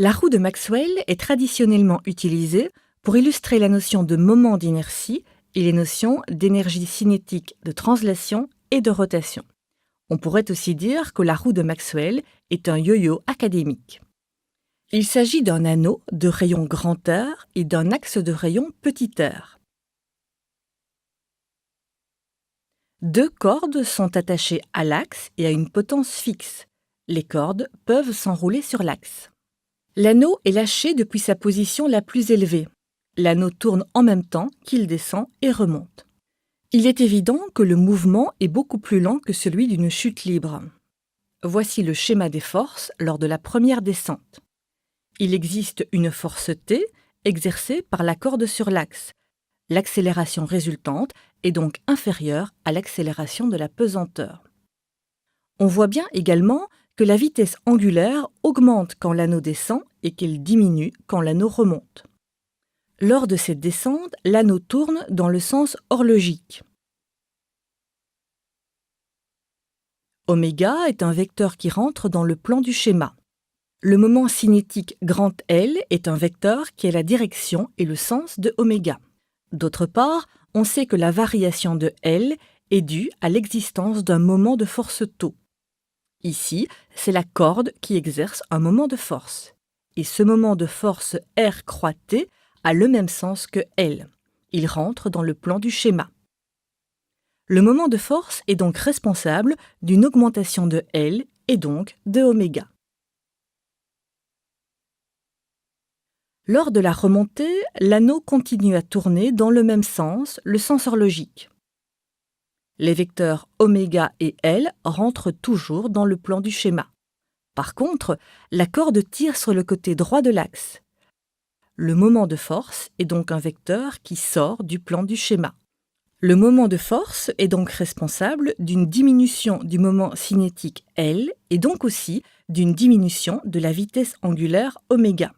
La roue de Maxwell est traditionnellement utilisée pour illustrer la notion de moment d'inertie et les notions d'énergie cinétique de translation et de rotation. On pourrait aussi dire que la roue de Maxwell est un yo-yo académique. Il s'agit d'un anneau de rayon grand R et d'un axe de rayon petit r. Deux cordes sont attachées à l'axe et à une potence fixe. Les cordes peuvent s'enrouler sur l'axe. L'anneau est lâché depuis sa position la plus élevée. L'anneau tourne en même temps qu'il descend et remonte. Il est évident que le mouvement est beaucoup plus lent que celui d'une chute libre. Voici le schéma des forces lors de la première descente. Il existe une force T exercée par la corde sur l'axe. L'accélération résultante est donc inférieure à l'accélération de la pesanteur. On voit bien également que la vitesse angulaire augmente quand l'anneau descend et qu'elle diminue quand l'anneau remonte. Lors de cette descente, l'anneau tourne dans le sens horlogique. Oméga est un vecteur qui rentre dans le plan du schéma. Le moment cinétique grand L est un vecteur qui a la direction et le sens de oméga. D'autre part, on sait que la variation de L est due à l'existence d'un moment de force tau. Ici, c'est la corde qui exerce un moment de force. Et ce moment de force R croix T a le même sens que L. Il rentre dans le plan du schéma. Le moment de force est donc responsable d'une augmentation de L et donc de oméga. Lors de la remontée, l'anneau continue à tourner dans le même sens, le sens horlogique. Les vecteurs oméga et L rentrent toujours dans le plan du schéma. Par contre, la corde tire sur le côté droit de l'axe. Le moment de force est donc un vecteur qui sort du plan du schéma. Le moment de force est donc responsable d'une diminution du moment cinétique L et donc aussi d'une diminution de la vitesse angulaire oméga.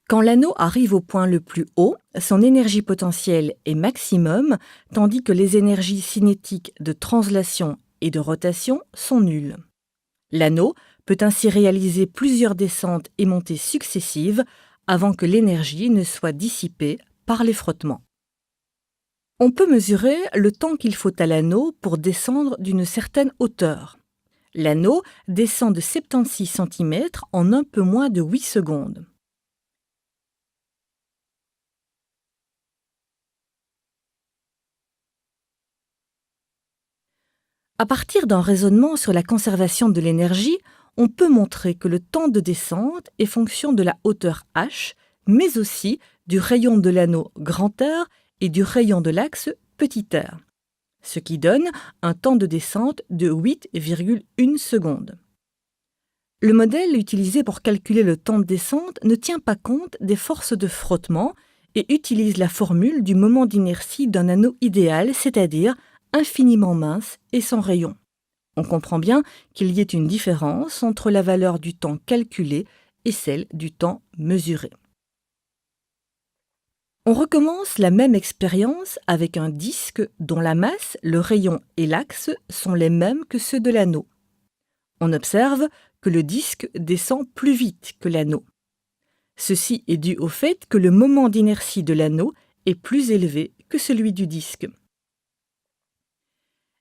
Quand l'anneau arrive au point le plus haut, son énergie potentielle est maximum, tandis que les énergies cinétiques de translation et de rotation sont nulles. L'anneau peut ainsi réaliser plusieurs descentes et montées successives avant que l'énergie ne soit dissipée par les frottements. On peut mesurer le temps qu'il faut à l'anneau pour descendre d'une certaine hauteur. L'anneau descend de 76 cm en un peu moins de 8 secondes. À partir d'un raisonnement sur la conservation de l'énergie, on peut montrer que le temps de descente est fonction de la hauteur h, mais aussi du rayon de l'anneau grand R et du rayon de l'axe petit r, ce qui donne un temps de descente de 8,1 secondes. Le modèle utilisé pour calculer le temps de descente ne tient pas compte des forces de frottement et utilise la formule du moment d'inertie d'un anneau idéal, c'est-à-dire infiniment mince et sans rayon. On comprend bien qu'il y ait une différence entre la valeur du temps calculé et celle du temps mesuré. On recommence la même expérience avec un disque dont la masse, le rayon et l'axe sont les mêmes que ceux de l'anneau. On observe que le disque descend plus vite que l'anneau. Ceci est dû au fait que le moment d'inertie de l'anneau est plus élevé que celui du disque.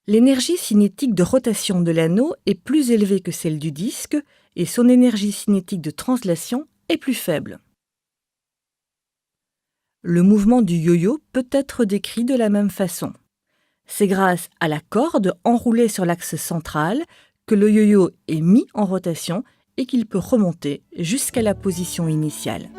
L'énergie cinétique de rotation de l'anneau est plus élevée que celle du disque et son énergie cinétique de translation est plus faible. Le mouvement du yo-yo peut être décrit de la même façon. C'est grâce à la corde enroulée sur l'axe central que le yo-yo est mis en rotation et qu'il peut remonter jusqu'à la position initiale.